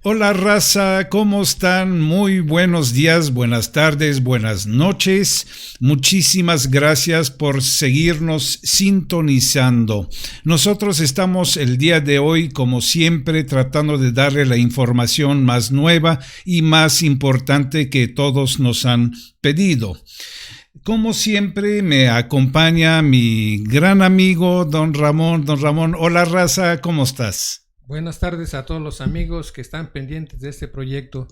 Hola raza, ¿cómo están? Muy buenos días, buenas tardes, buenas noches. Muchísimas gracias por seguirnos sintonizando. Nosotros estamos el día de hoy, como siempre, tratando de darle la información más nueva y más importante que todos nos han pedido. Como siempre, me acompaña mi gran amigo, Don Ramón. Don Ramón, hola raza, ¿cómo estás? Buenas tardes a todos los amigos que están pendientes de este proyecto.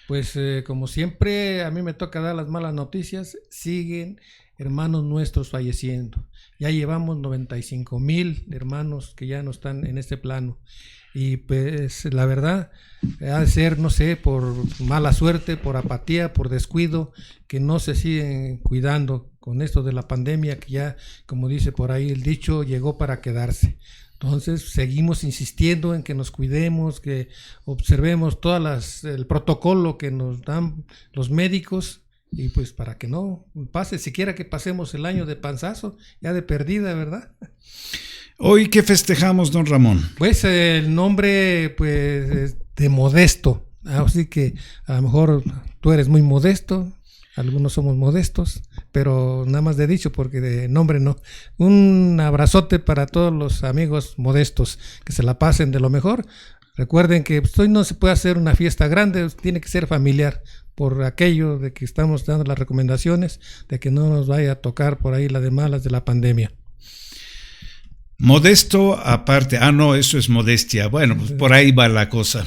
Pues como siempre a mí me toca dar las malas noticias. Siguen hermanos nuestros falleciendo. Ya llevamos 95,000 hermanos que ya no están en este plano. Y pues la verdad ha de ser, no sé, por mala suerte, por apatía, por descuido, que no se siguen cuidando con esto de la pandemia que ya, como dice por ahí el dicho, llegó para quedarse. Entonces seguimos insistiendo en que nos cuidemos, que observemos el protocolo que nos dan los médicos y pues para que no pase, siquiera que pasemos el año de panzazo, ya de perdida, ¿verdad? Hoy, ¿qué festejamos, don Ramón? Pues el nombre pues de Modesto, así que a lo mejor tú eres muy modesto, algunos somos modestos, pero nada más de dicho porque de nombre no. Un abrazote para todos los amigos modestos, que se la pasen de lo mejor. Recuerden que hoy no se puede hacer una fiesta grande, tiene que ser familiar, por aquello de que estamos dando las recomendaciones de que no nos vaya a tocar por ahí la de malas de la pandemia. Modesto aparte, no, eso es modestia. Bueno, pues por ahí va la cosa.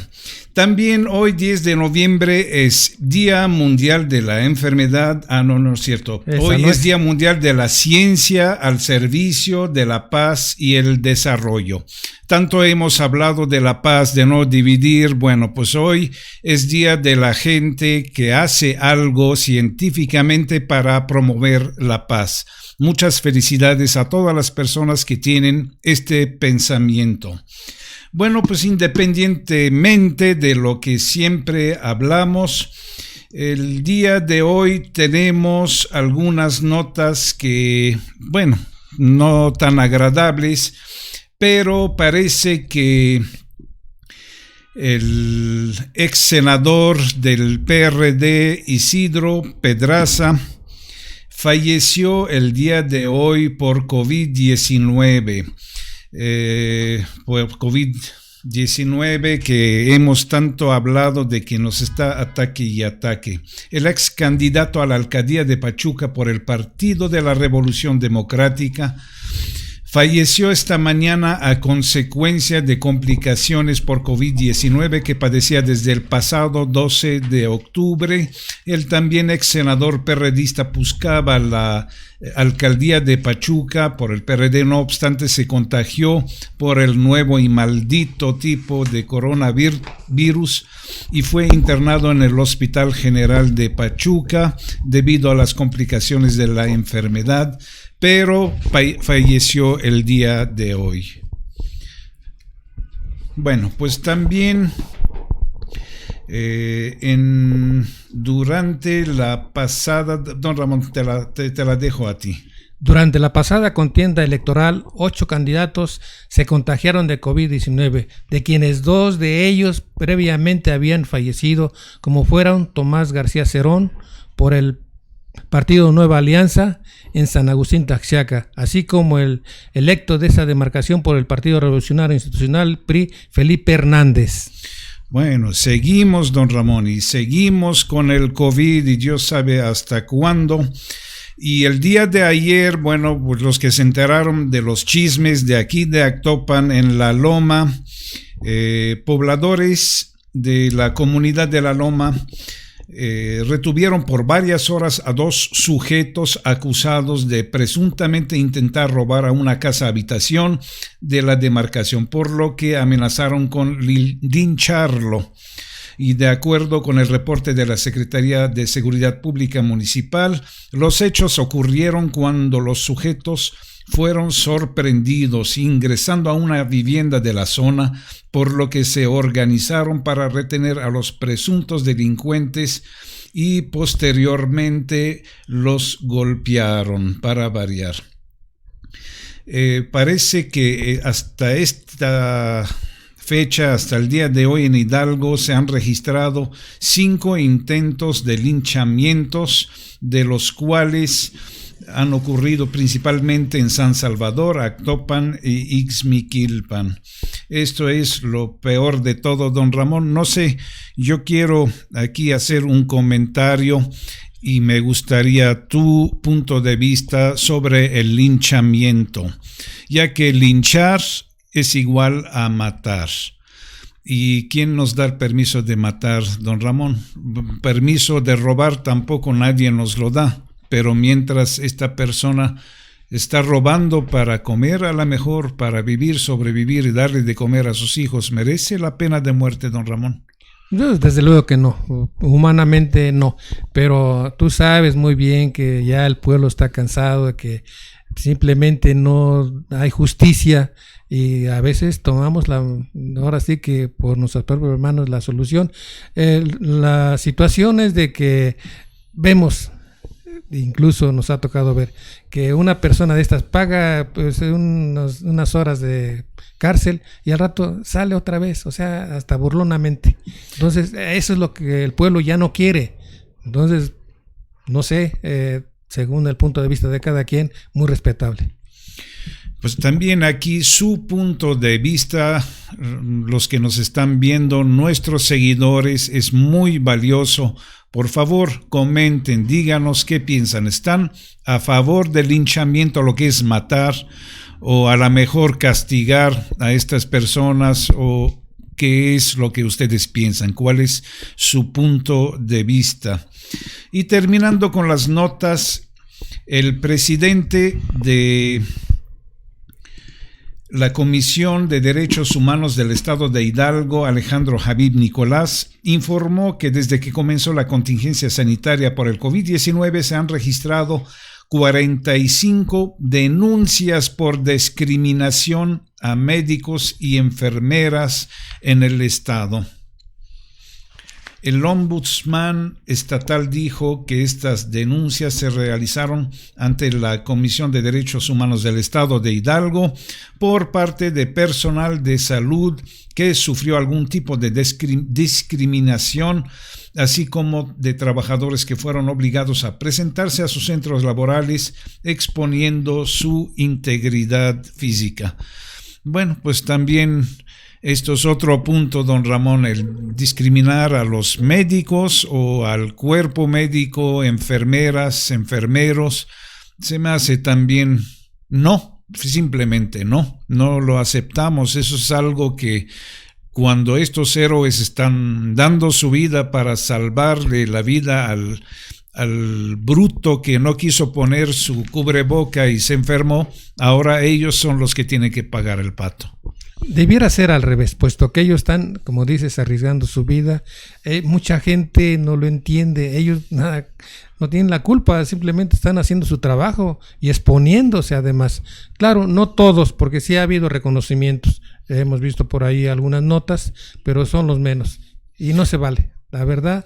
También hoy 10 de noviembre es Día Mundial de la Enfermedad. No es cierto. Hoy es Día Mundial de la Ciencia al servicio de la paz y el desarrollo. Tanto hemos hablado de la paz, de no dividir. Bueno, pues hoy es Día de la gente que hace algo científicamente para promover la paz. Muchas felicidades a todas las personas que tienen este pensamiento. Bueno, pues independientemente de lo que siempre hablamos, el día de hoy tenemos algunas notas que, bueno, no tan agradables, pero parece que el ex senador del PRD, Isidro Pedraza, falleció el día de hoy por COVID-19. Por COVID-19 que hemos tanto hablado de que nos está ataque y ataque. El ex candidato a la alcaldía de Pachuca por el Partido de la Revolución Democrática falleció esta mañana a consecuencia de complicaciones por COVID-19 que padecía desde el pasado 12 de octubre. El también ex senador perredista buscaba la alcaldía de Pachuca por el PRD, no obstante se contagió por el nuevo y maldito tipo de coronavirus y fue internado en el Hospital General de Pachuca debido a las complicaciones de la enfermedad, pero falleció el día de hoy. Bueno, pues también durante la pasada, don Ramón, te la dejo a ti. Durante la pasada contienda electoral, 8 candidatos se contagiaron de COVID-19, de quienes 2 de ellos previamente habían fallecido, como fueron Tomás García Cerón por el Partido Nueva Alianza en San Agustín Taxiaca, así como el electo de esa demarcación por el Partido Revolucionario Institucional PRI, Felipe Hernández. Bueno, seguimos, don Ramón, y seguimos con el COVID y Dios sabe hasta cuándo. Y el día de ayer, bueno, pues los que se enteraron de los chismes de aquí de Actopan en La Loma, pobladores de la comunidad de La Loma retuvieron por varias horas a 2 sujetos acusados de presuntamente intentar robar a una casa habitación de la demarcación, por lo que amenazaron con lincharlo. Y de acuerdo con el reporte de la Secretaría de Seguridad Pública Municipal, los hechos ocurrieron cuando los sujetos fueron sorprendidos ingresando a una vivienda de la zona, por lo que se organizaron para retener a los presuntos delincuentes y posteriormente los golpearon para variar. Parece que hasta esta fecha, hasta el día de hoy en Hidalgo se han registrado 5 intentos de linchamientos, de los cuales han ocurrido principalmente en San Salvador, Actopan y Ixmiquilpan. Esto es lo peor de todo, don Ramón. No sé, yo quiero aquí hacer un comentario y me gustaría tu punto de vista sobre el linchamiento, ya que linchar es igual a matar. ¿Y quién nos da el permiso de matar, don Ramón? Permiso de robar tampoco nadie nos lo da, pero mientras esta persona está robando para comer, a lo mejor para vivir, sobrevivir y darle de comer a sus hijos, ¿merece la pena de muerte, don Ramón? Desde luego que no, humanamente no, pero tú sabes muy bien que ya el pueblo está cansado de que simplemente no hay justicia y a veces tomamos ahora sí que por nuestros propios hermanos la solución. La situación es de que vemos, incluso nos ha tocado ver, que una persona de estas paga pues unas horas de cárcel y al rato sale otra vez, o sea, hasta burlonamente. Entonces, eso es lo que el pueblo ya no quiere. Entonces, no sé, según el punto de vista de cada quien, muy respetable. Pues también aquí su punto de vista, los que nos están viendo, nuestros seguidores, es muy valioso. Por favor, comenten, díganos qué piensan. ¿Están a favor del linchamiento, lo que es matar, o a lo mejor castigar a estas personas, o qué es lo que ustedes piensan? ¿Cuál es su punto de vista? Y terminando con las notas, el presidente de la Comisión de Derechos Humanos del Estado de Hidalgo, Alejandro Habib Nicolás, informó que desde que comenzó la contingencia sanitaria por el COVID-19 se han registrado 45 denuncias por discriminación a médicos y enfermeras en el estado. El ombudsman estatal dijo que estas denuncias se realizaron ante la Comisión de Derechos Humanos del Estado de Hidalgo por parte de personal de salud que sufrió algún tipo de discriminación, así como de trabajadores que fueron obligados a presentarse a sus centros laborales exponiendo su integridad física. Bueno, pues también esto es otro punto, don Ramón, el discriminar a los médicos o al cuerpo médico, enfermeras, enfermeros, se me hace también simplemente no lo aceptamos. Eso es algo que cuando estos héroes están dando su vida para salvarle la vida al bruto que no quiso poner su cubreboca y se enfermó, ahora ellos son los que tienen que pagar el pato. Debiera ser al revés, puesto que ellos están, como dices, arriesgando su vida. Mucha gente no lo entiende, ellos no tienen la culpa, simplemente están haciendo su trabajo y exponiéndose además. Claro, no todos, porque sí ha habido reconocimientos, hemos visto por ahí algunas notas, pero son los menos y no se vale. La verdad,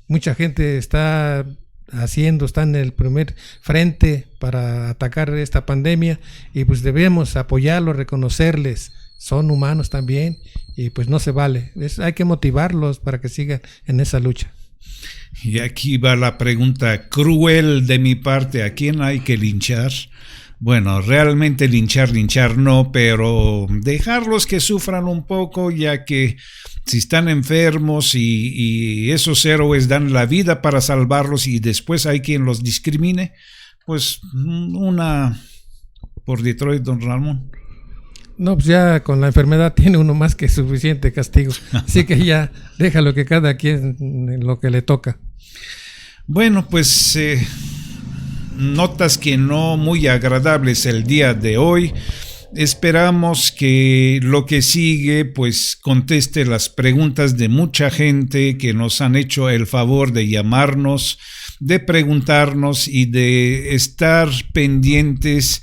mucha gente está en el primer frente para atacar esta pandemia y pues debemos apoyarlos, reconocerles. Son humanos también y pues no se vale. Hay que motivarlos para que sigan en esa lucha. Y aquí va la pregunta cruel de mi parte: ¿a quién hay que linchar? Bueno, realmente linchar no, pero dejarlos que sufran un poco, ya que si están enfermos y esos héroes dan la vida para salvarlos y después hay quien los discrimine, pues una por Detroit, don Ramón. No, pues ya con la enfermedad tiene uno más que suficiente castigo. Así que ya déjalo que cada quien lo que le toca. Bueno, pues notas que no muy agradables el día de hoy. Esperamos que lo que sigue pues conteste las preguntas de mucha gente que nos han hecho el favor de llamarnos, de preguntarnos y de estar pendientes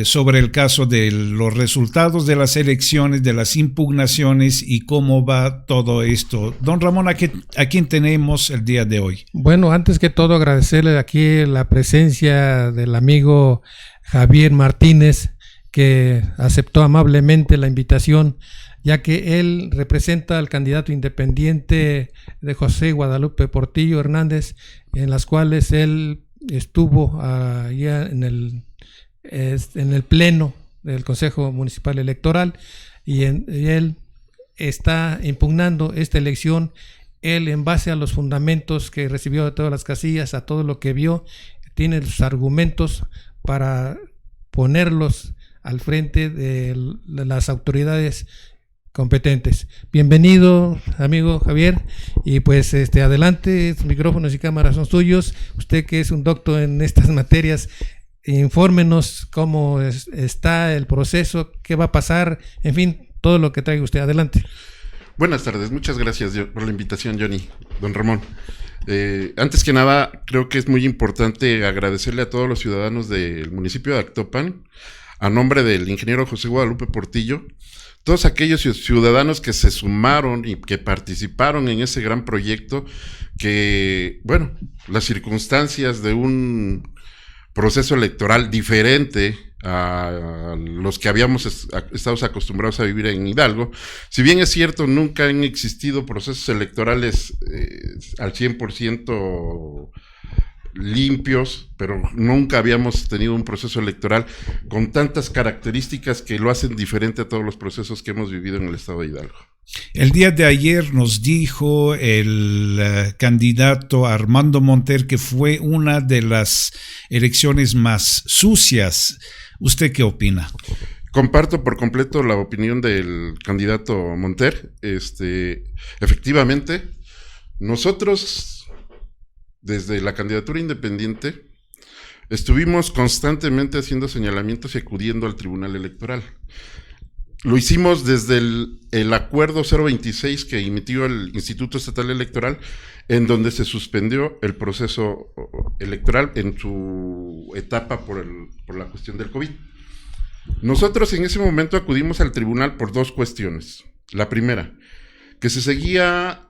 sobre el caso de los resultados de las elecciones, de las impugnaciones y cómo va todo esto. Don Ramón, ¿a quién tenemos el día de hoy? Bueno, antes que todo agradecerle aquí la presencia del amigo Javier Martínez, que aceptó amablemente la invitación ya que él representa al candidato independiente de José Guadalupe Portillo Hernández, en las cuales él estuvo allá en el pleno del Consejo Municipal Electoral, y él está impugnando esta elección. Él, en base a los fundamentos que recibió de todas las casillas, a todo lo que vio, tiene los argumentos para ponerlos al frente de las autoridades competentes. Bienvenido, amigo Javier, y pues adelante, micrófonos y cámaras son suyos. Usted, que es un doctor en estas materias, infórmenos cómo está el proceso, qué va a pasar, en fin, todo lo que traiga usted. Adelante. Buenas tardes, muchas gracias por la invitación, Johnny, don Ramón. Antes que nada, creo que es muy importante agradecerle a todos los ciudadanos del municipio de Actopan, a nombre del ingeniero José Guadalupe Portillo, todos aquellos ciudadanos que se sumaron y que participaron en ese gran proyecto, que, bueno, las circunstancias de un proceso electoral diferente a los que habíamos estado acostumbrados a vivir en Hidalgo. Si bien es cierto, nunca han existido procesos electorales al 100% limpios, pero nunca habíamos tenido un proceso electoral con tantas características que lo hacen diferente a todos los procesos que hemos vivido en el estado de Hidalgo. El día de ayer nos dijo el candidato Armando Monter que fue una de las elecciones más sucias. ¿Usted qué opina? Comparto por completo la opinión del candidato Monter. Efectivamente, nosotros, desde la candidatura independiente, estuvimos constantemente haciendo señalamientos y acudiendo al Tribunal Electoral. Lo hicimos desde el acuerdo 026 que emitió el Instituto Estatal Electoral, en donde se suspendió el proceso electoral en su etapa por la cuestión del COVID. Nosotros en ese momento acudimos al tribunal por dos cuestiones. La primera, que se seguía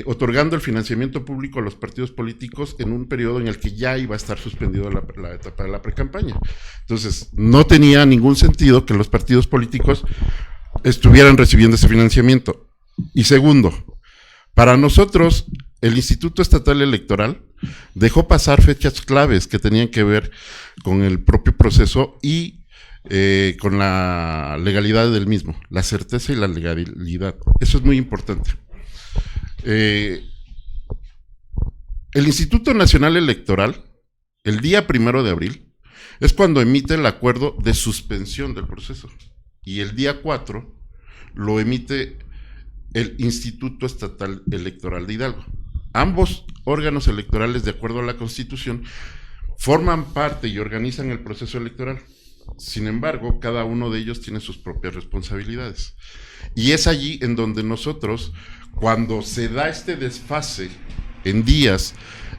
otorgando el financiamiento público a los partidos políticos en un periodo en el que ya iba a estar suspendido la etapa de la precampaña. Entonces, no tenía ningún sentido que los partidos políticos estuvieran recibiendo ese financiamiento. Y segundo, para nosotros, el Instituto Estatal Electoral dejó pasar fechas claves que tenían que ver con el propio proceso y con la legalidad del mismo, la certeza y la legalidad. Eso es muy importante. El Instituto Nacional Electoral, el día 1 de abril, es cuando emite el acuerdo de suspensión del proceso, y el día 4 lo emite el Instituto Estatal Electoral de Hidalgo. Ambos órganos electorales, de acuerdo a la Constitución, forman parte y organizan el proceso electoral. Sin embargo, cada uno de ellos tiene sus propias responsabilidades. Y es allí en donde nosotros, cuando se da este desfase en días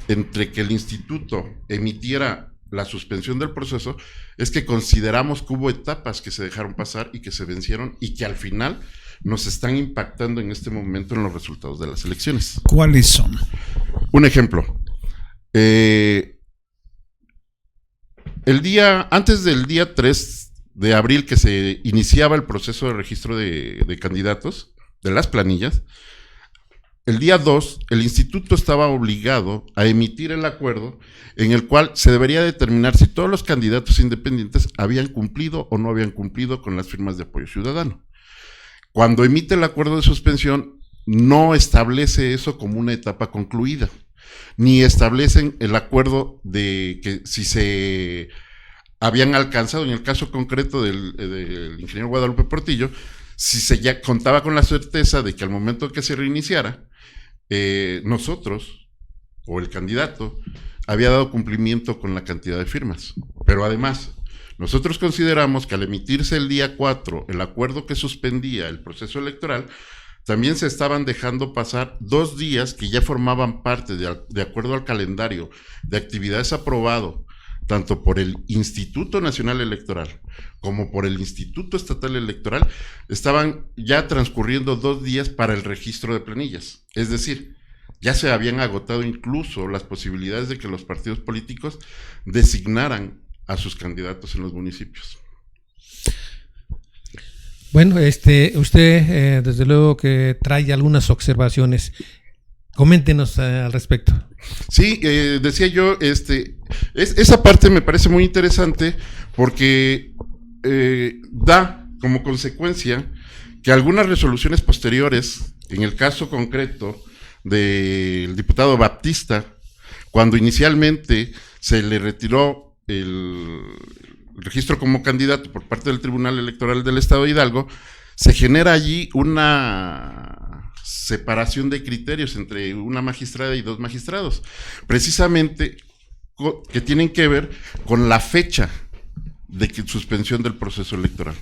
entre que el instituto emitiera la suspensión del proceso, es que consideramos que hubo etapas que se dejaron pasar y que se vencieron y que al final nos están impactando en este momento en los resultados de las elecciones. ¿Cuáles son? Un ejemplo. Antes del día 3 de abril, que se iniciaba el proceso de registro de candidatos, de las planillas, el día 2, el instituto estaba obligado a emitir el acuerdo en el cual se debería determinar si todos los candidatos independientes habían cumplido o no habían cumplido con las firmas de apoyo ciudadano. Cuando emite el acuerdo de suspensión, no establece eso como una etapa concluida, ni establecen el acuerdo de que si se habían alcanzado, en el caso concreto del ingeniero Guadalupe Portillo, si se ya contaba con la certeza de que al momento que se reiniciara, nosotros, o el candidato, había dado cumplimiento con la cantidad de firmas. Pero además, nosotros consideramos que al emitirse el día 4 el acuerdo que suspendía el proceso electoral, también se estaban dejando pasar 2 días que ya formaban parte, de acuerdo al calendario de actividades aprobado, tanto por el Instituto Nacional Electoral como por el Instituto Estatal Electoral, estaban ya transcurriendo 2 días para el registro de planillas. Es decir, ya se habían agotado incluso las posibilidades de que los partidos políticos designaran a sus candidatos en los municipios. Bueno, usted desde luego que trae algunas observaciones. Coméntenos al respecto. Sí, decía yo, esa parte me parece muy interesante porque da como consecuencia que algunas resoluciones posteriores, en el caso concreto del diputado Baptista, cuando inicialmente se le retiró el registro como candidato por parte del Tribunal Electoral del Estado de Hidalgo, se genera allí una separación de criterios entre una magistrada y dos magistrados, precisamente que tienen que ver con la fecha de suspensión del proceso electoral.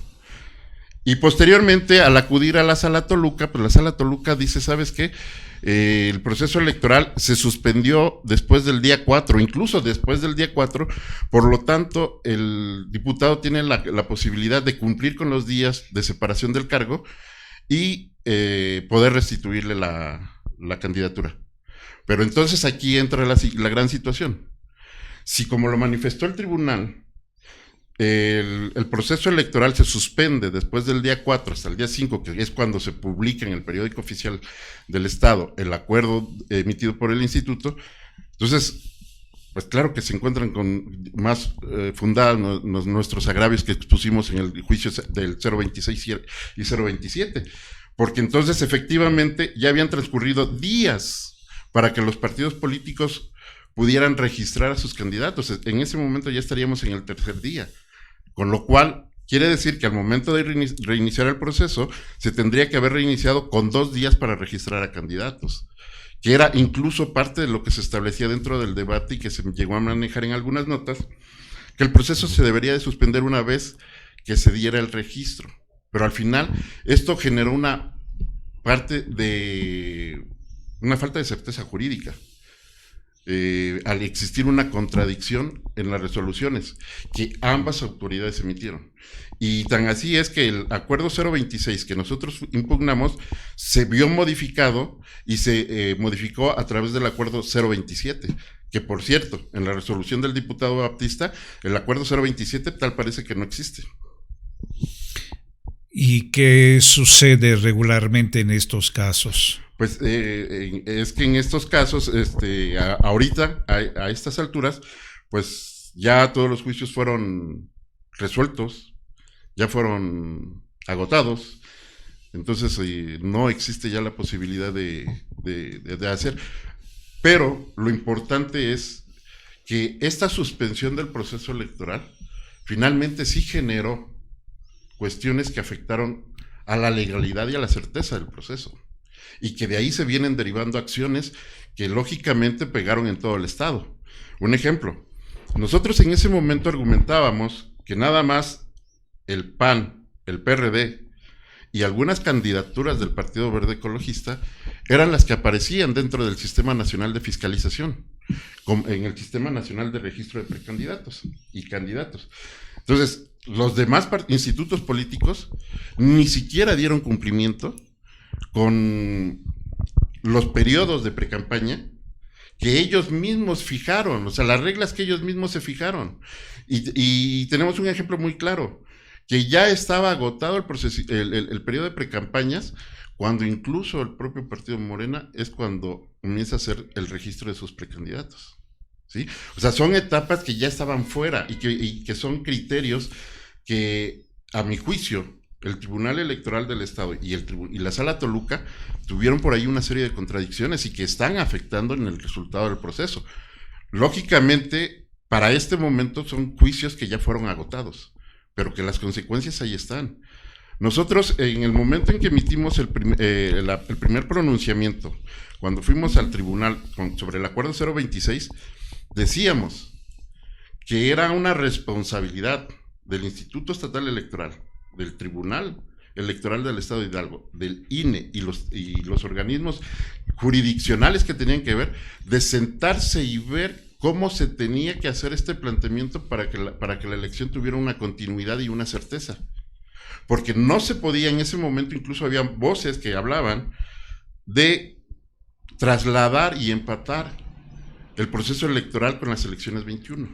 Y posteriormente, al acudir a la Sala Toluca, pues la Sala Toluca dice, ¿sabes qué? El proceso electoral se suspendió después del día 4, incluso después del día 4, por lo tanto, el diputado tiene la posibilidad de cumplir con los días de separación del cargo y poder restituirle la candidatura. Pero entonces aquí entra la gran situación. Si, como lo manifestó el tribunal, el proceso electoral se suspende después del día 4 hasta el día 5, que es cuando se publica en el periódico oficial del Estado el acuerdo emitido por el instituto, entonces, pues claro que se encuentran con más fundados nuestros agravios que expusimos en el juicio del 026 y 027, porque entonces efectivamente ya habían transcurrido días para que los partidos políticos pudieran registrar a sus candidatos. En ese momento ya estaríamos en el tercer día. Con lo cual, quiere decir que al momento de reiniciar el proceso, se tendría que haber reiniciado con 2 días para registrar a candidatos, que era incluso parte de lo que se establecía dentro del debate y que se llegó a manejar en algunas notas, que el proceso se debería de suspender una vez que se diera el registro. Pero al final, esto generó una falta de certeza jurídica. Al existir una contradicción en las resoluciones que ambas autoridades emitieron. Y tan así es que el acuerdo 026 que nosotros impugnamos se vio modificado y se modificó a través del acuerdo 027, que por cierto, en la resolución del diputado Baptista, el acuerdo 027 tal parece que no existe. ¿Y qué sucede regularmente en estos casos? Pues es que en estos casos, ahorita, a estas alturas, pues ya todos los juicios fueron resueltos, ya fueron agotados, entonces no existe ya la posibilidad de hacer. Pero lo importante es que esta suspensión del proceso electoral finalmente sí generó cuestiones que afectaron a la legalidad y a la certeza del proceso, y que de ahí se vienen derivando acciones que lógicamente pegaron en todo el estado. Un ejemplo, nosotros en ese momento argumentábamos que nada más el PAN, el PRD y algunas candidaturas del Partido Verde Ecologista eran las que aparecían dentro del Sistema Nacional de Fiscalización, en el Sistema Nacional de Registro de Precandidatos y Candidatos. Entonces, los demás institutos políticos ni siquiera dieron cumplimiento con los periodos de precampaña que ellos mismos fijaron, o sea, las reglas que ellos mismos se fijaron. Y tenemos un ejemplo muy claro, que ya estaba agotado el periodo de precampañas, cuando incluso el propio partido Morena es cuando comienza a hacer el registro de sus precandidatos, ¿sí? O sea, son etapas que ya estaban fuera y que son criterios que, a mi juicio, el Tribunal Electoral del Estado y la Sala Toluca tuvieron por ahí una serie de contradicciones y que están afectando en el resultado del proceso. Lógicamente, para este momento son juicios que ya fueron agotados, pero que las consecuencias ahí están. Nosotros, en el momento en que emitimos el primer pronunciamiento, cuando fuimos al tribunal sobre el acuerdo 026, decíamos que era una responsabilidad del Instituto Estatal Electoral, del Tribunal Electoral del Estado de Hidalgo, del INE y los organismos jurisdiccionales que tenían que ver, de sentarse y ver cómo se tenía que hacer este planteamiento para que la elección tuviera una continuidad y una certeza. Porque no se podía en ese momento, incluso había voces que hablaban de trasladar y empatar el proceso electoral con las elecciones 21.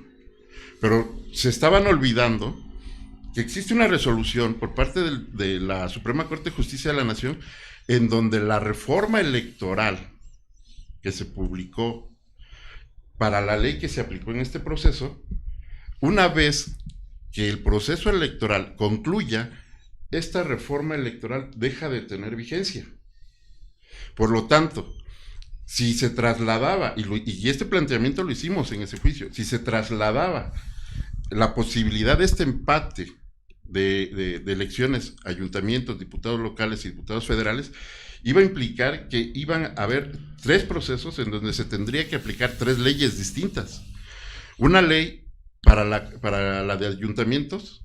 Pero se estaban olvidando que existe una resolución por parte de la Suprema Corte de Justicia de la Nación en donde la reforma electoral que se publicó para la ley que se aplicó en este proceso, una vez que el proceso electoral concluya, esta reforma electoral deja de tener vigencia. Por lo tanto, si se trasladaba, y este planteamiento lo hicimos en ese juicio, si se trasladaba la posibilidad de este empate de elecciones, ayuntamientos, diputados locales y diputados federales, iba a implicar que iban a haber 3 procesos en donde se tendría que aplicar 3 leyes distintas. Una ley para la de ayuntamientos,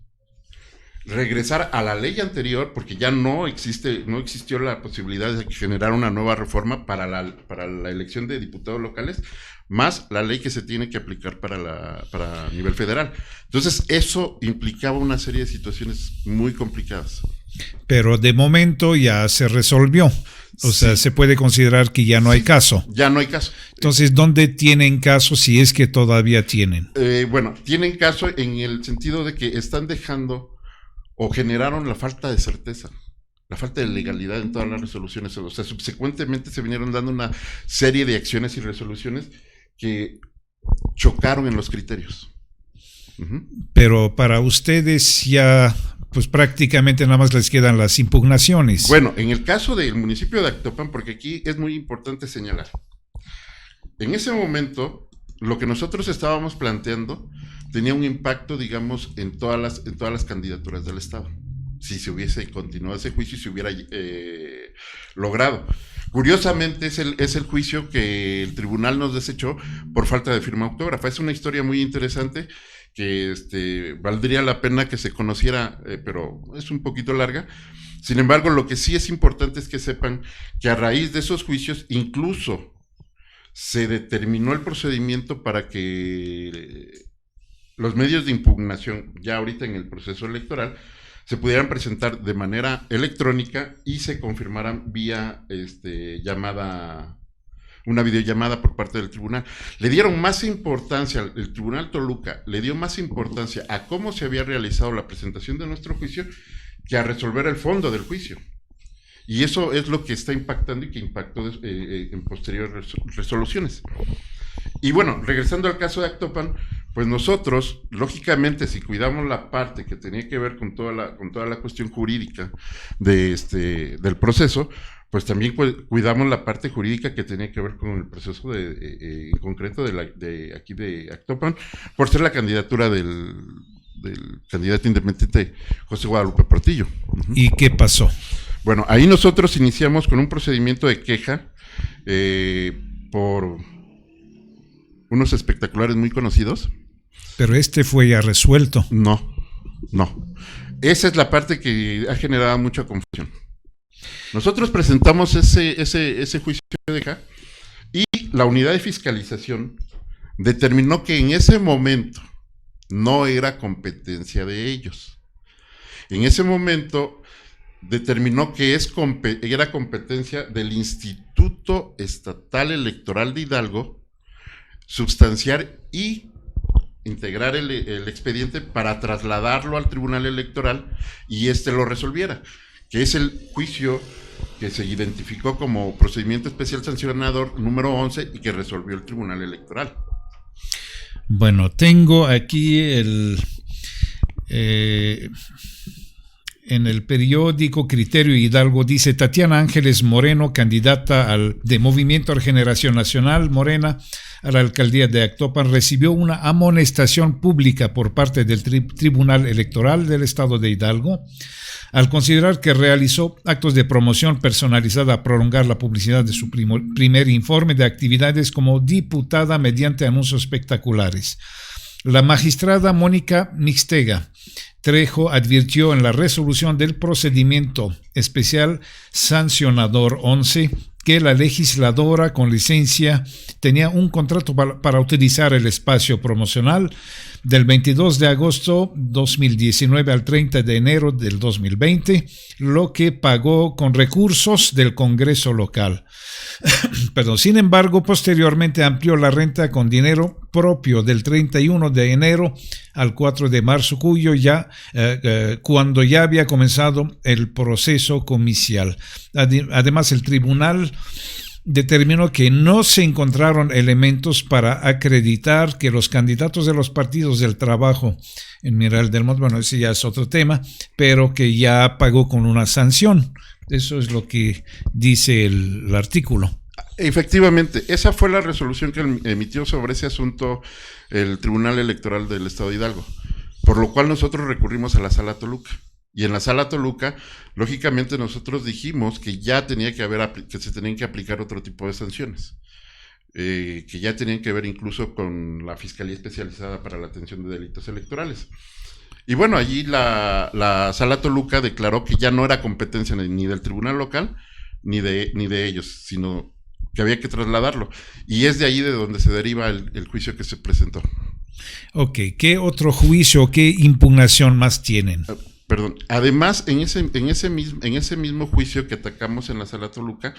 regresar a la ley anterior, porque ya no existió la posibilidad de generar una nueva reforma para la elección de diputados locales, más la ley que se tiene que aplicar para nivel federal. Entonces, eso implicaba una serie de situaciones muy complicadas. Pero de momento ya se resolvió. O sea, se puede considerar que ya no hay caso. Ya no hay caso. Entonces, ¿dónde tienen caso si es que todavía tienen? Bueno, tienen caso en el sentido de que están dejando o generaron la falta de certeza, la falta de legalidad en todas las resoluciones. O sea, subsecuentemente se vinieron dando una serie de acciones y resoluciones que chocaron en los criterios. Uh-huh. Pero para ustedes ya, pues prácticamente nada más les quedan las impugnaciones. Bueno, en el caso del municipio de Actopan, porque aquí es muy importante señalar, en ese momento, lo que nosotros estábamos planteando tenía un impacto, digamos, en todas las candidaturas del Estado, si se hubiese continuado ese juicio y se hubiera logrado. Curiosamente es el juicio que el tribunal nos desechó por falta de firma autógrafa. Es una historia muy interesante que valdría la pena que se conociera, pero es un poquito larga. Sin embargo, lo que sí es importante es que sepan que a raíz de esos juicios incluso se determinó el procedimiento para que los medios de impugnación, ya ahorita en el proceso electoral, se pudieran presentar de manera electrónica y se confirmaran vía llamada, una videollamada por parte del tribunal. Le dieron más importancia, el Tribunal Toluca le dio más importancia a cómo se había realizado la presentación de nuestro juicio que a resolver el fondo del juicio. Y eso es lo que está impactando y que impactó en posteriores resoluciones. Y bueno, regresando al caso de Actopan, pues nosotros, lógicamente, si cuidamos la parte que tenía que ver con toda la cuestión jurídica del proceso, pues también cuidamos la parte jurídica que tenía que ver con el proceso en concreto de aquí de Actopan, por ser la candidatura del candidato independiente José Guadalupe Portillo. Uh-huh. ¿Y qué pasó? Bueno, ahí nosotros iniciamos con un procedimiento de queja por unos espectaculares muy conocidos. Pero fue ya resuelto. No. Esa es la parte que ha generado mucha confusión. Nosotros presentamos ese juicio de queja y la unidad de fiscalización determinó que en ese momento no era competencia de ellos. En ese momento determinó que era competencia del Instituto Estatal Electoral de Hidalgo substanciar y integrar el expediente para trasladarlo al Tribunal Electoral y lo resolviera, que es el juicio que se identificó como procedimiento especial sancionador número 11 y que resolvió el Tribunal Electoral. Bueno, tengo aquí en el periódico Criterio Hidalgo, dice Tatiana Ángeles Moreno, candidata de Movimiento Regeneración Nacional, Morena, a la alcaldía de Actopan, recibió una amonestación pública por parte del Tribunal Electoral del Estado de Hidalgo, al considerar que realizó actos de promoción personalizada a prolongar la publicidad de su primer informe de actividades como diputada mediante anuncios espectaculares. La magistrada Mónica Mixtega Trejo advirtió en la resolución del procedimiento especial sancionador 11 que la legisladora con licencia tenía un contrato para utilizar el espacio promocional del 22 de agosto 2019 al 30 de enero del 2020, lo que pagó con recursos del Congreso local. Perdón. Sin embargo, posteriormente amplió la renta con dinero propio del 31 de enero al 4 de marzo, cuando ya había comenzado el proceso comicial. Además, el tribunal determinó que no se encontraron elementos para acreditar que los candidatos de los partidos del Trabajo en Miral del Monte, bueno, ese ya es otro tema, pero que ya pagó con una sanción. Eso es lo que dice el artículo. Efectivamente, esa fue la resolución que emitió sobre ese asunto el Tribunal Electoral del Estado de Hidalgo, por lo cual nosotros recurrimos a la Sala Toluca. Y en la Sala Toluca, lógicamente nosotros dijimos que ya tenía que se tenían que aplicar otro tipo de sanciones, que ya tenían que ver incluso con la Fiscalía Especializada para la Atención de Delitos Electorales. Y bueno, allí la Sala Toluca declaró que ya no era competencia ni del Tribunal Local ni de ellos, sino que había que trasladarlo. Y es de ahí de donde se deriva el juicio que se presentó. Ok, ¿qué otro juicio, qué impugnación más tienen? Perdón, además, en ese mismo juicio que atacamos en la Sala Toluca,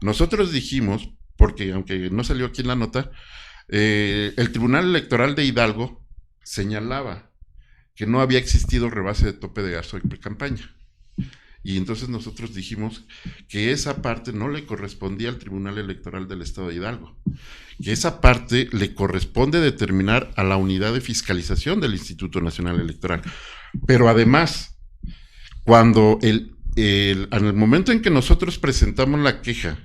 nosotros dijimos, porque aunque no salió aquí en la nota, el Tribunal Electoral de Hidalgo señalaba que no había existido rebase de tope de gasto en pre-campaña. Y entonces nosotros dijimos que esa parte no le correspondía al Tribunal Electoral del Estado de Hidalgo, que esa parte le corresponde determinar a la unidad de fiscalización del Instituto Nacional Electoral. Pero además, cuando en el momento en que nosotros presentamos la queja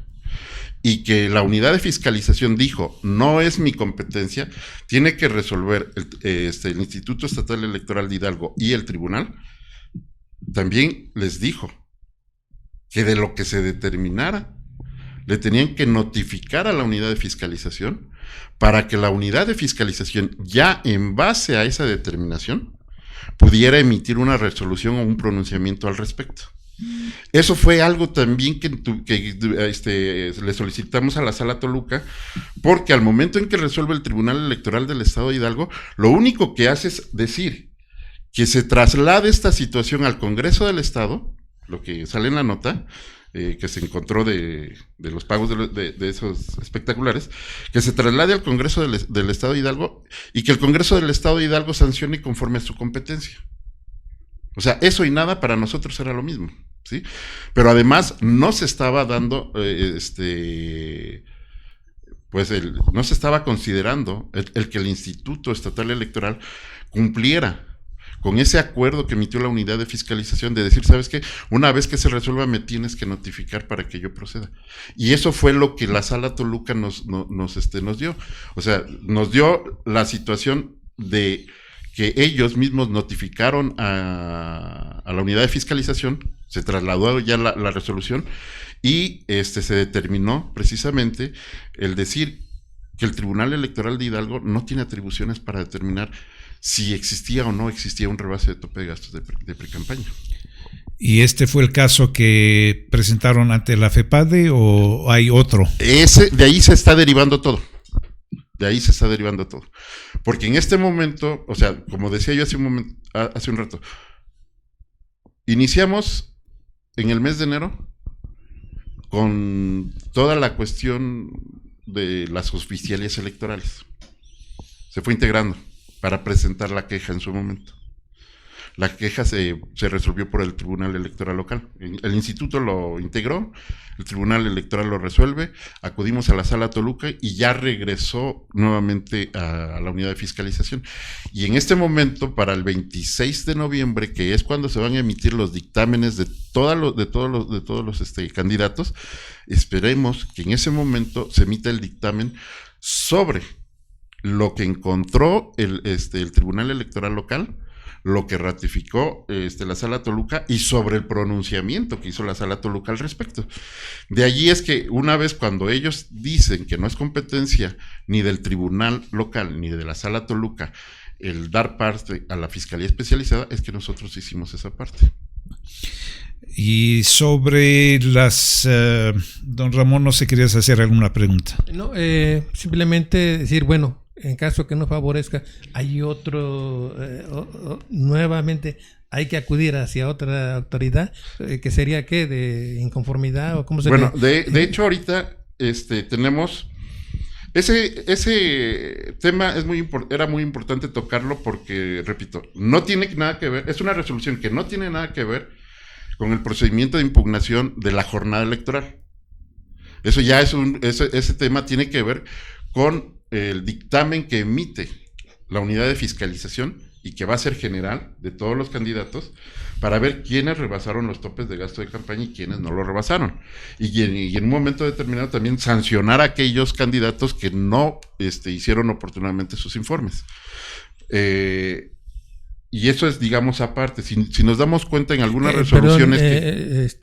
y que la unidad de fiscalización dijo, no es mi competencia, tiene que resolver el Instituto Estatal Electoral de Hidalgo y el tribunal, también les dijo que de lo que se determinara, le tenían que notificar a la unidad de fiscalización para que la unidad de fiscalización, ya en base a esa determinación, pudiera emitir una resolución o un pronunciamiento al respecto. Eso fue algo también que le solicitamos a la Sala Toluca, porque al momento en que resuelve el Tribunal Electoral del Estado de Hidalgo, lo único que hace es decir que se traslade esta situación al Congreso del Estado, lo que sale en la nota, que se encontró de los pagos de esos espectaculares, que se traslade al Congreso del Estado de Hidalgo y que el Congreso del Estado de Hidalgo sancione conforme a su competencia. O sea, eso y nada para nosotros era lo mismo, ¿sí? Pero además no se estaba dando, no se estaba considerando el que el Instituto Estatal Electoral cumpliera con ese acuerdo que emitió la unidad de fiscalización de decir, ¿sabes qué? Una vez que se resuelva me tienes que notificar para que yo proceda. Y eso fue lo que la Sala Toluca nos dio. O sea, nos dio la situación de que ellos mismos notificaron a la unidad de fiscalización, se trasladó ya la resolución y se determinó precisamente el decir que el Tribunal Electoral de Hidalgo no tiene atribuciones para determinar si existía o no existía un rebase de tope de gastos de pre-campaña. ¿Y este fue el caso que presentaron ante la FEPADE o hay otro? De ahí se está derivando todo. Porque en este momento, o sea, como decía yo hace un rato, iniciamos en el mes de enero con toda la cuestión de las oficialías electorales. Se fue integrando para presentar la queja en su momento. La queja se resolvió por el Tribunal Electoral Local. El instituto lo integró, el Tribunal Electoral lo resuelve, acudimos a la Sala Toluca y ya regresó nuevamente a la unidad de fiscalización. Y en este momento, para el 26 de noviembre, que es cuando se van a emitir los dictámenes de todos los candidatos, esperemos que en ese momento se emita el dictamen sobre lo que encontró el Tribunal Electoral Local, lo que ratificó la Sala Toluca y sobre el pronunciamiento que hizo la Sala Toluca al respecto. De allí es que una vez cuando ellos dicen que no es competencia ni del Tribunal Local ni de la Sala Toluca el dar parte a la Fiscalía Especializada, es que nosotros hicimos esa parte. Y sobre don Ramón, no sé, ¿querías hacer alguna pregunta? No, simplemente decir, bueno, en caso que no favorezca, hay otro, nuevamente hay que acudir hacia otra autoridad, que sería ¿qué? ¿De inconformidad o cómo se Bueno, de hecho ahorita tenemos... Ese tema era muy importante tocarlo porque, repito, no tiene nada que ver, es una resolución que no tiene nada que ver con el procedimiento de impugnación de la jornada electoral. Eso ya ese tema tiene que ver con el dictamen que emite la unidad de fiscalización y que va a ser general de todos los candidatos para ver quiénes rebasaron los topes de gasto de campaña y quiénes no lo rebasaron. Y en un momento determinado también sancionar a aquellos candidatos que no hicieron oportunamente sus informes. Y eso es, digamos, aparte. Si nos damos cuenta en algunas resoluciones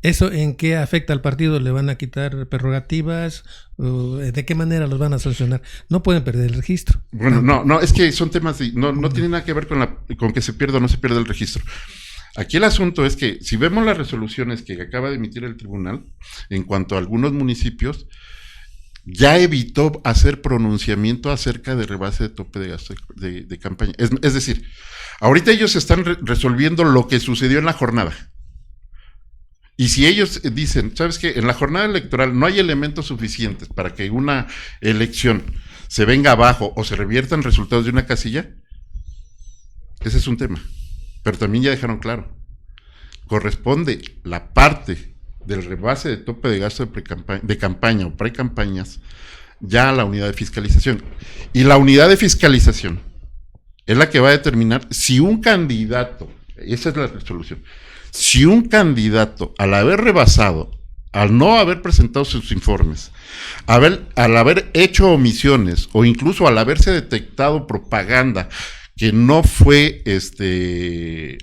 ¿eso en qué afecta al partido? ¿Le van a quitar prerrogativas? ¿De qué manera los van a sancionar? No pueden perder el registro. Bueno, no, es que son temas, no tiene nada que ver con que se pierda o no se pierda el registro. Aquí el asunto es que si vemos las resoluciones que acaba de emitir el tribunal en cuanto a algunos municipios, ya evitó hacer pronunciamiento acerca de rebase de tope de gasto de campaña. Es decir, ahorita ellos están resolviendo lo que sucedió en la jornada. Y si ellos dicen, ¿sabes qué? En la jornada electoral no hay elementos suficientes para que una elección se venga abajo o se reviertan resultados de una casilla, ese es un tema. Pero también ya dejaron claro, corresponde la parte del rebase de tope de gasto de campaña o precampañas ya a la unidad de fiscalización. Y la unidad de fiscalización es la que va a determinar si un candidato, esa es la resolución, si un candidato al haber rebasado, al no haber presentado sus informes, al haber hecho omisiones o incluso al haberse detectado propaganda que no fue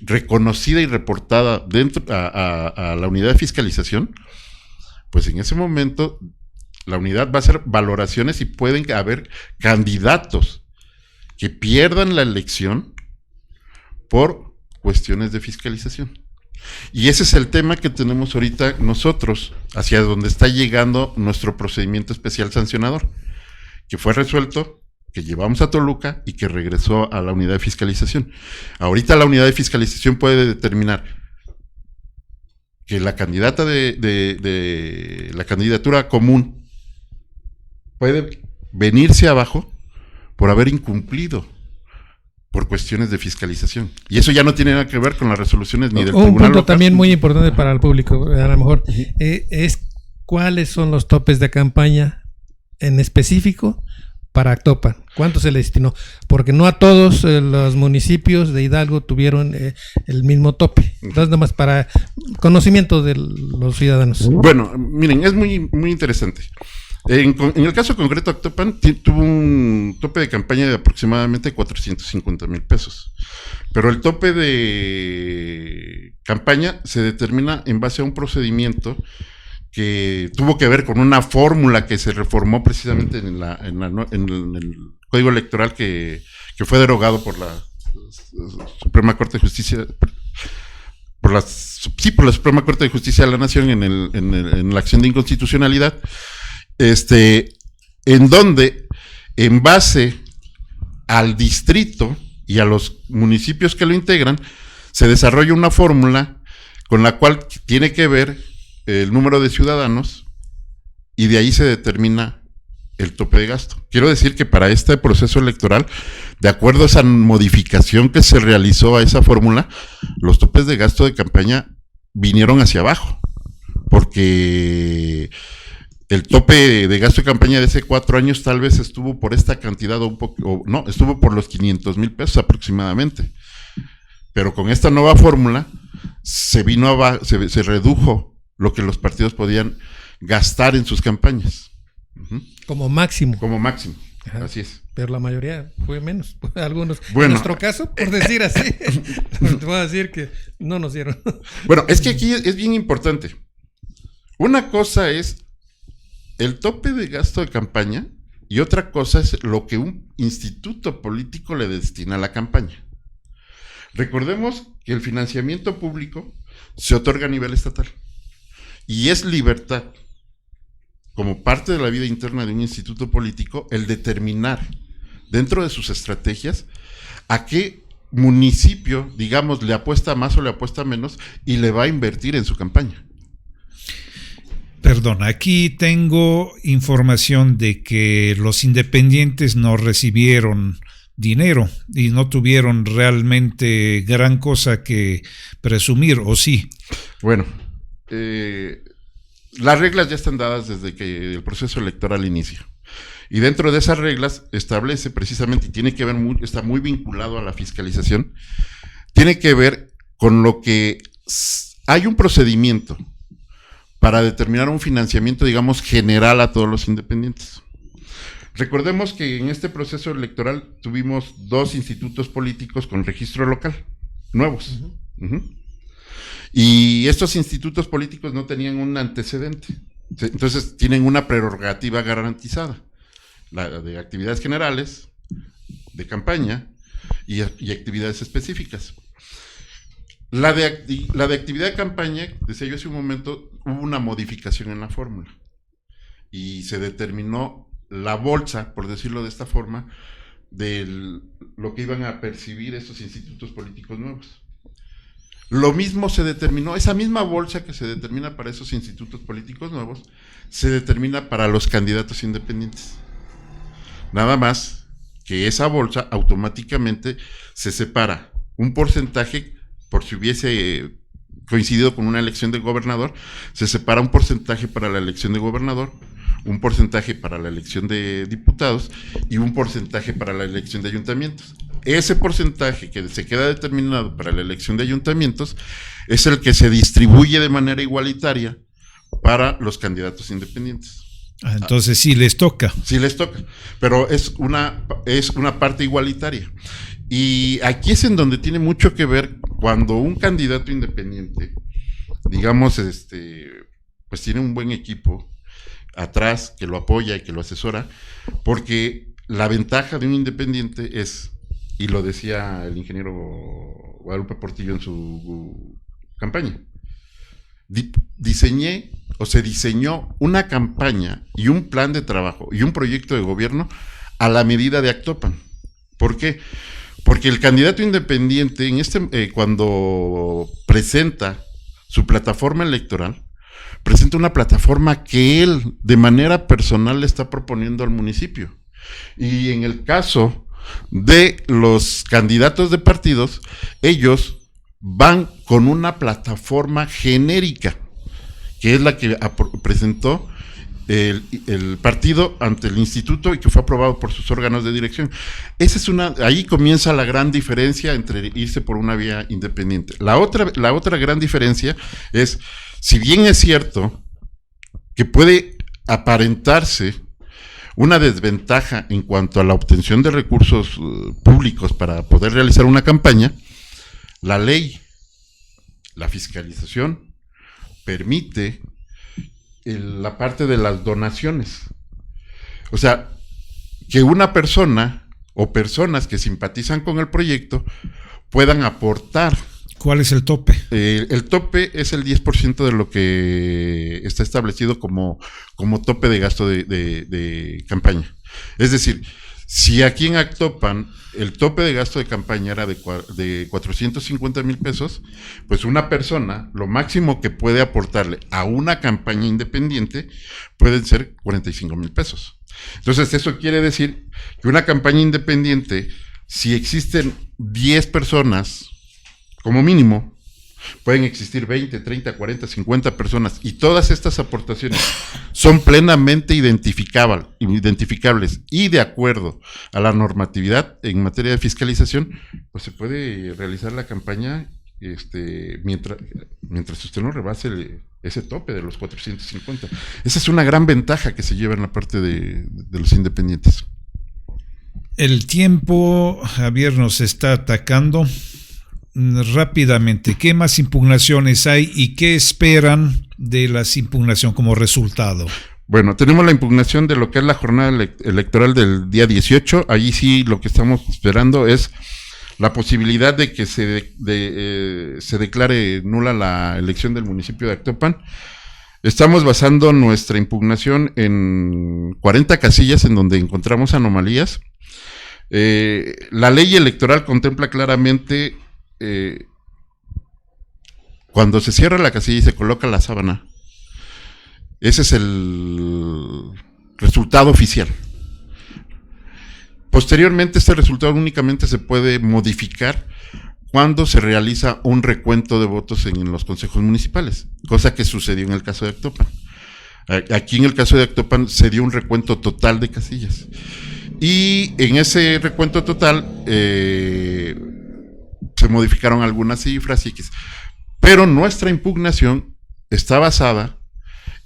reconocida y reportada dentro a la unidad de fiscalización, pues en ese momento la unidad va a hacer valoraciones y pueden haber candidatos que pierdan la elección por cuestiones de fiscalización. Y ese es el tema que tenemos ahorita nosotros, hacia donde está llegando nuestro procedimiento especial sancionador, que fue resuelto, que llevamos a Toluca y que regresó a la unidad de fiscalización. Ahorita la unidad de fiscalización puede determinar que la candidata de la candidatura común puede venirse abajo por haber incumplido por cuestiones de fiscalización. Y eso ya no tiene nada que ver con las resoluciones ni del tribunal local. Un punto local. También muy importante para el público, a lo mejor, es cuáles son los topes de campaña en específico para Actopan. ¿Cuánto se le destinó? Porque no a todos los municipios de Hidalgo tuvieron el mismo tope. Entonces, nada más para conocimiento de los ciudadanos. Bueno, miren, es muy, muy interesante. En el caso concreto, Actopan tuvo un tope de campaña de aproximadamente 450,000 pesos. Pero el tope de campaña se determina en base a un procedimiento que tuvo que ver con una fórmula que se reformó precisamente en el Código Electoral que fue derogado por la Suprema Corte de Justicia, por la Suprema Corte de Justicia de la Nación en la acción de inconstitucionalidad, en donde, en base al distrito y a los municipios que lo integran, se desarrolla una fórmula con la cual tiene que ver el número de ciudadanos y de ahí se determina el tope de gasto. Quiero decir que para este proceso electoral, de acuerdo a esa modificación que se realizó a esa fórmula, los topes de gasto de campaña vinieron hacia abajo, porque el tope de gasto de campaña de hace 4 años tal vez estuvo por esta cantidad estuvo por los 500,000 pesos aproximadamente. Pero con esta nueva fórmula se redujo lo que los partidos podían gastar en sus campañas. Como máximo. Como máximo, Ajá. Así es. Pero la mayoría fue menos. Algunos, bueno, en nuestro caso, por decir así, te voy a decir que no nos dieron. Bueno, es que aquí es bien importante. Una cosa es el tope de gasto de campaña y otra cosa es lo que un instituto político le destina a la campaña. Recordemos que el financiamiento público se otorga a nivel estatal y es libertad, como parte de la vida interna de un instituto político, el determinar dentro de sus estrategias a qué municipio, digamos, le apuesta más o le apuesta menos y le va a invertir en su campaña. Perdón, aquí tengo información de que los independientes no recibieron dinero y no tuvieron realmente gran cosa que presumir, ¿o sí? Bueno, las reglas ya están dadas desde que el proceso electoral inicia. Y dentro de esas reglas establece precisamente, y tiene que ver, está muy vinculado a la fiscalización, tiene que ver con lo que hay un procedimiento para determinar un financiamiento, digamos, general a todos los independientes. Recordemos que en este proceso electoral tuvimos 2 institutos políticos con registro local, nuevos. Y estos institutos políticos no tenían un antecedente. Entonces tienen una prerrogativa garantizada, la de actividades generales, de campaña y actividades específicas. La de actividad de campaña, decía yo hace un momento, hubo una modificación en la fórmula y se determinó la bolsa, por decirlo de esta forma, de lo que iban a percibir estos institutos políticos nuevos. Lo mismo se determinó, esa misma bolsa que se determina para esos institutos políticos nuevos, se determina para los candidatos independientes. Nada más que esa bolsa automáticamente se separa un porcentaje, por si hubiese coincidido con una elección de gobernador, se separa un porcentaje para la elección de gobernador, un porcentaje para la elección de diputados y un porcentaje para la elección de ayuntamientos. Ese porcentaje que se queda determinado para la elección de ayuntamientos es el que se distribuye de manera igualitaria para los candidatos independientes. Entonces sí les toca. Sí les toca, pero es una parte igualitaria. Y aquí es en donde tiene mucho que ver cuando un candidato independiente, digamos, pues tiene un buen equipo atrás que lo apoya y que lo asesora, porque la ventaja de un independiente es, y lo decía el ingeniero Guadalupe Portillo en su campaña, se diseñó una campaña y un plan de trabajo y un proyecto de gobierno a la medida de Actopan. ¿Por qué? Porque el candidato independiente cuando presenta su plataforma electoral, presenta una plataforma que él de manera personal le está proponiendo al municipio. Y en el caso de los candidatos de partidos, ellos van con una plataforma genérica, que es la que presentó el partido ante el instituto y que fue aprobado por sus órganos de dirección. Ahí comienza la gran diferencia entre irse por una vía independiente. La otra gran diferencia es, si bien es cierto que puede aparentarse una desventaja en cuanto a la obtención de recursos públicos para poder realizar una campaña, la ley, la fiscalización, permite la parte de las donaciones. O sea, que una persona o personas que simpatizan con el proyecto puedan aportar. ¿Cuál es el tope? El tope es el 10% de lo que está establecido como tope de gasto de campaña. Es decir, si aquí en Actopan el tope de gasto de campaña era de 450,000 pesos, pues una persona, lo máximo que puede aportarle a una campaña independiente pueden ser 45,000 pesos. Entonces, eso quiere decir que una campaña independiente, si existen 10 personas, como mínimo, pueden existir 20, 30, 40, 50 personas, y todas estas aportaciones son plenamente identificables y de acuerdo a la normatividad en materia de fiscalización, pues se puede realizar la campaña mientras usted no rebase ese tope de los 450. Esa es una gran ventaja que se lleva en la parte de los independientes. El tiempo, Javier, nos está atacando. Rápidamente, ¿qué más impugnaciones hay y qué esperan de las impugnaciones como resultado? Bueno, tenemos la impugnación de lo que es la jornada electoral del día 18. Allí sí lo que estamos esperando es la posibilidad de que se declare nula la elección del municipio de Actopan. Estamos basando nuestra impugnación en 40 casillas en donde encontramos anomalías. La ley electoral contempla claramente cuando se cierra la casilla y se coloca la sábana, ese es el resultado oficial. Posteriormente, este resultado únicamente se puede modificar cuando se realiza un recuento de votos en los consejos municipales, cosa que sucedió en el caso de Actopan. Aquí en el caso de Actopan se dio un recuento total de casillas. Y en ese recuento total se modificaron algunas cifras y pero nuestra impugnación está basada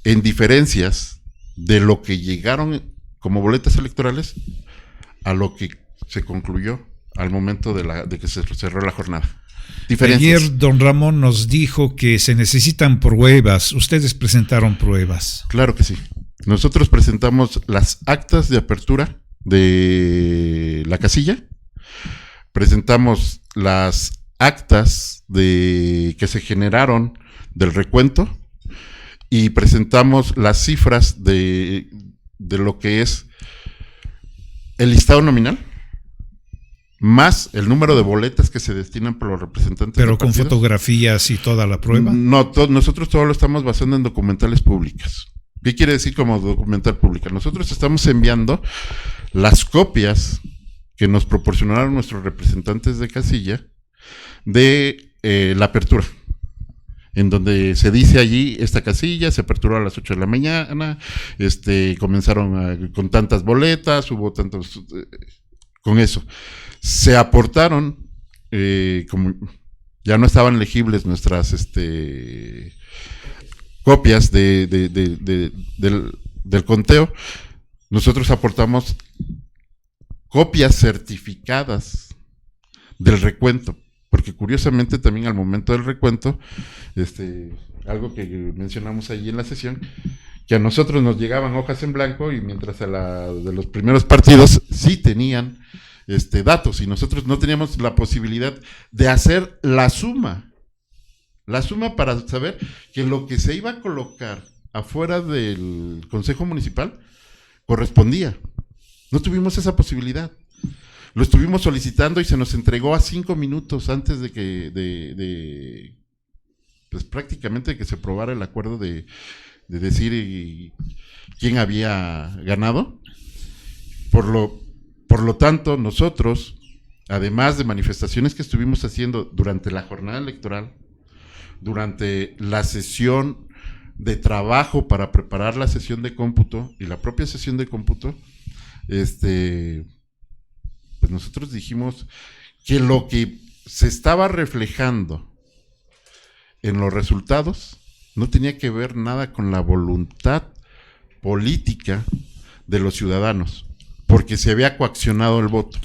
en diferencias de lo que llegaron como boletas electorales a lo que se concluyó al momento de que se cerró la jornada. Diferencias. Ayer don Ramón nos dijo que se necesitan pruebas. ¿Ustedes presentaron pruebas? Claro que sí. Nosotros presentamos las actas de apertura de la casilla, presentamos las actas que se generaron del recuento y presentamos las cifras de lo que es el listado nominal, más el número de boletas que se destinan por los representantes. Pero con fotografías y toda la prueba. No, nosotros todo lo estamos basando en documentales públicas. ¿Qué quiere decir como documental pública? Nosotros estamos enviando las copias que nos proporcionaron nuestros representantes de casilla de la apertura, en donde se dice allí, esta casilla se aperturó a las 8 de la mañana, comenzaron con tantas boletas, hubo tantos, con eso. Se aportaron, como ya no estaban legibles nuestras copias del conteo, nosotros aportamos copias certificadas del recuento, porque curiosamente también al momento del recuento, algo que mencionamos allí en la sesión, que a nosotros nos llegaban hojas en blanco y mientras a la de los primeros partidos sí tenían datos y nosotros no teníamos la posibilidad de hacer la suma para saber que lo que se iba a colocar afuera del Consejo Municipal correspondía. No tuvimos esa posibilidad. Lo estuvimos solicitando y se nos entregó a 5 minutos antes de que pues prácticamente que se aprobara el acuerdo de decir quién había ganado. Por lo tanto, nosotros, además de manifestaciones que estuvimos haciendo durante la jornada electoral, durante la sesión de trabajo para preparar la sesión de cómputo y la propia sesión de cómputo, pues nosotros dijimos que lo que se estaba reflejando en los resultados no tenía que ver nada con la voluntad política de los ciudadanos, porque se había coaccionado el voto.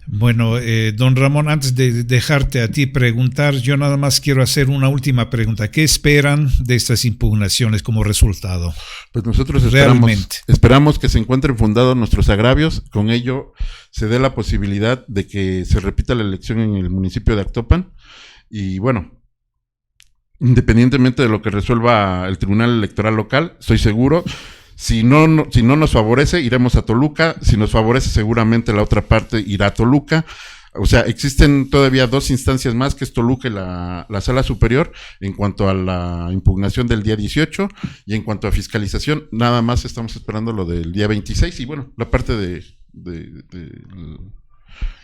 Bueno, don Ramón, antes de dejarte a ti preguntar, yo nada más quiero hacer una última pregunta. ¿Qué esperan de estas impugnaciones como resultado? Pues nosotros esperamos que se encuentren fundados nuestros agravios, con ello se dé la posibilidad de que se repita la elección en el municipio de Actopan y bueno, independientemente de lo que resuelva el Tribunal Electoral local, estoy seguro. Si no nos favorece, iremos a Toluca. Si nos favorece, seguramente la otra parte irá a Toluca. O sea, existen todavía 2 instancias más, que es Toluca y la Sala Superior, en cuanto a la impugnación del día 18, y en cuanto a fiscalización, nada más estamos esperando lo del día 26, y bueno, la parte de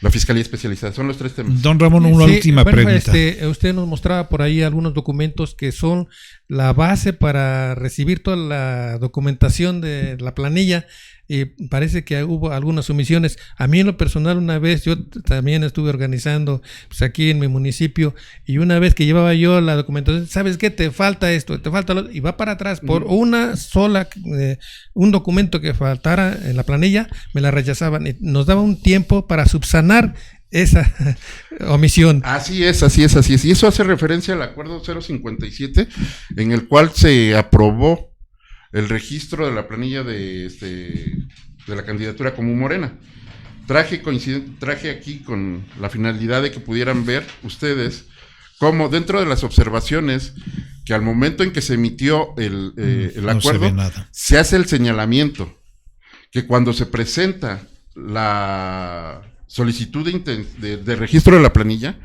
la Fiscalía Especializada. Son los 3 temas. Don Ramón, una última pregunta. Usted nos mostraba por ahí algunos documentos que son la base para recibir toda la documentación de la planilla. Y parece que hubo algunas omisiones. A mí en lo personal, una vez yo también estuve organizando pues aquí en mi municipio, y una vez que llevaba yo la documentación, ¿sabes qué? Te falta esto, te falta lo otro, y va para atrás por una sola, un documento que faltara en la planilla, me la rechazaban y nos daba un tiempo para subsanar esa omisión. Así es. Y eso hace referencia al acuerdo 057, en el cual se aprobó el registro de la planilla de la candidatura como Morena. Traje aquí con la finalidad de que pudieran ver ustedes cómo dentro de las observaciones que al momento en que se emitió el acuerdo, se hace el señalamiento que cuando se presenta la solicitud de registro de la planilla,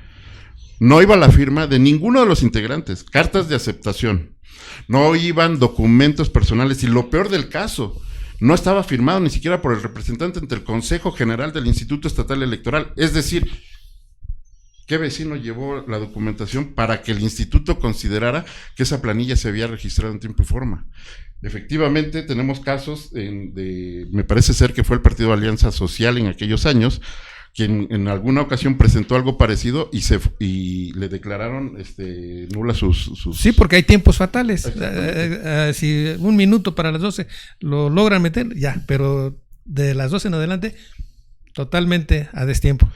no iba la firma de ninguno de los integrantes, cartas de aceptación, no iban documentos personales y lo peor del caso, no estaba firmado ni siquiera por el representante ante el Consejo General del Instituto Estatal Electoral. Es decir, ¿qué vecino llevó la documentación para que el instituto considerara que esa planilla se había registrado en tiempo y forma? Efectivamente, tenemos casos me parece ser que fue el Partido Alianza Social en aquellos años, quien en alguna ocasión presentó algo parecido y le declararon nulas sus... Sí, porque hay tiempos fatales. Si 1 minuto para las 12 lo logran meter, ya, pero de las 12 en adelante, totalmente a destiempo.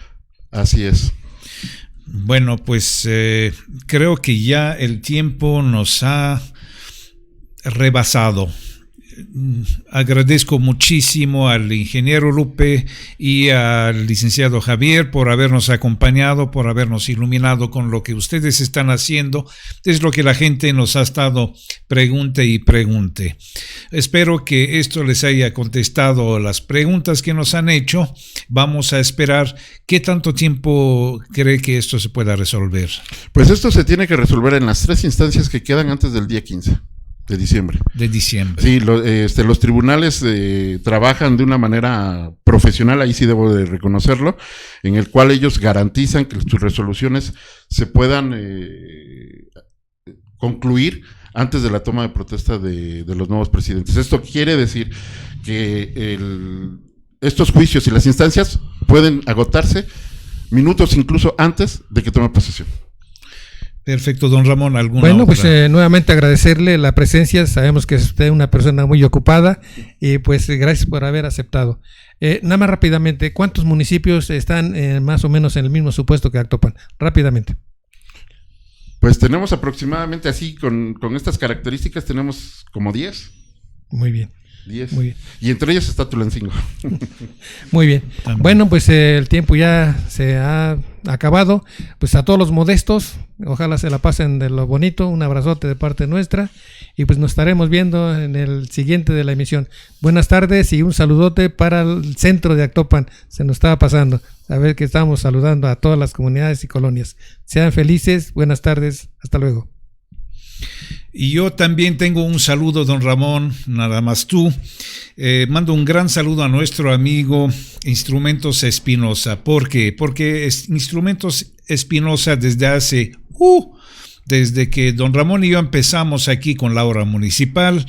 Así es. Bueno, pues creo que ya el tiempo nos ha rebasado. Agradezco muchísimo al ingeniero Lupe y al licenciado Javier por habernos acompañado, por habernos iluminado con lo que ustedes están haciendo. Es lo que la gente nos ha estado pregunte y pregunte. Espero que esto les haya contestado las preguntas que nos han hecho. Vamos a esperar. ¿Qué tanto tiempo cree que esto se pueda resolver? Pues esto se tiene que resolver en las 3 instancias que quedan antes del día 15. De diciembre. Sí, los tribunales trabajan de una manera profesional, ahí sí debo de reconocerlo, en el cual ellos garantizan que sus resoluciones se puedan concluir antes de la toma de protesta de los nuevos presidentes. Esto quiere decir que estos juicios y las instancias pueden agotarse minutos incluso antes de que tome posesión. Perfecto, don Ramón, ¿alguna Bueno, otra? Pues nuevamente agradecerle la presencia, sabemos que es usted una persona muy ocupada y pues gracias por haber aceptado. Nada más rápidamente, ¿cuántos municipios están más o menos en el mismo supuesto que Actopan? Rápidamente. Pues tenemos aproximadamente así, con estas características, tenemos como 10. Muy bien. 10. Muy bien. Y entre ellos está Tulancingo. Muy bien. También. Bueno, pues el tiempo ya se ha acabado. Pues a todos los modestos, ojalá se la pasen de lo bonito. Un abrazote de parte nuestra. Y pues nos estaremos viendo en el siguiente de la emisión. Buenas tardes y un saludote para el centro de Actopan. Se nos estaba pasando. A ver que estamos saludando a todas las comunidades y colonias. Sean felices. Buenas tardes. Hasta luego. Y yo también tengo un saludo, don Ramón, nada más tú. Mando un gran saludo a nuestro amigo Instrumentos Espinosa. ¿Por qué? Porque Instrumentos Espinosa desde que don Ramón y yo empezamos aquí con la hora municipal,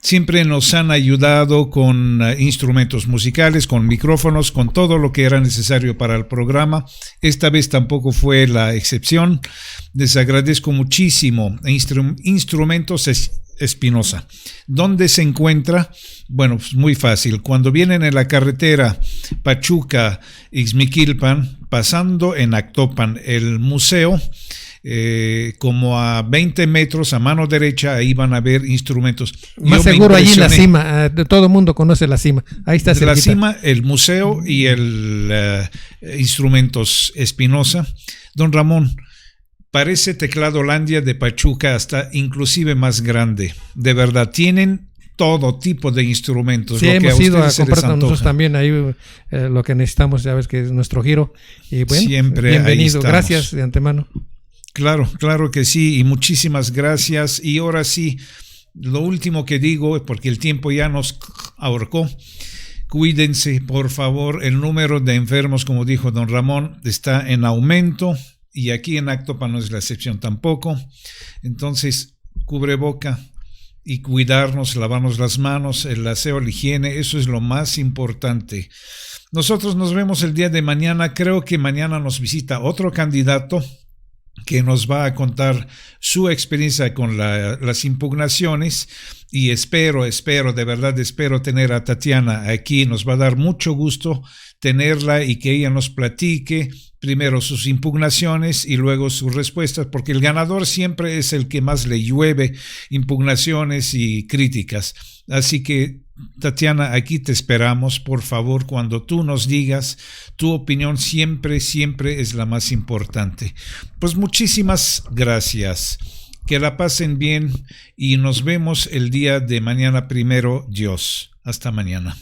siempre nos han ayudado con instrumentos musicales, con micrófonos, con todo lo que era necesario para el programa. Esta vez tampoco fue la excepción. Les agradezco muchísimo. Instrumentos Espinosa. ¿Dónde se encuentra? Bueno, pues muy fácil. Cuando vienen en la carretera Pachuca-Ixmiquilpan, pasando en Actopan el museo, como a 20 metros a mano derecha, ahí van a ver instrumentos. Más seguro allí en la cima, todo el mundo conoce la cima, ahí está cerquita. La cima, el museo y el Instrumentos Espinosa. Don Ramón, parece Tecladolandia de Pachuca, hasta inclusive más grande. De verdad, tienen todo tipo de instrumentos. Sí, lo que hemos ido a ustedes comprar nosotros también ahí lo que necesitamos, ya ves que es nuestro giro. Y bueno, siempre bienvenido, gracias de antemano. Claro que sí, y muchísimas gracias. Y ahora sí, lo último que digo, porque el tiempo ya nos ahorcó, cuídense, por favor. El número de enfermos, como dijo don Ramón, está en aumento, y aquí en Actopan no es la excepción tampoco. Entonces, cubreboca y cuidarnos, lavarnos las manos, el aseo, la higiene, eso es lo más importante. Nosotros nos vemos el día de mañana. Creo que mañana nos visita otro candidato que nos va a contar su experiencia con las impugnaciones, y espero, de verdad espero tener a Tatiana aquí. Nos va a dar mucho gusto tenerla y que ella nos platique primero sus impugnaciones y luego sus respuestas, porque el ganador siempre es el que más le llueve impugnaciones y críticas. Así que, Tatiana, aquí te esperamos, por favor. Cuando tú nos digas tu opinión, siempre es la más importante. Pues muchísimas gracias, que la pasen bien y nos vemos el día de mañana, primero Dios. Hasta mañana.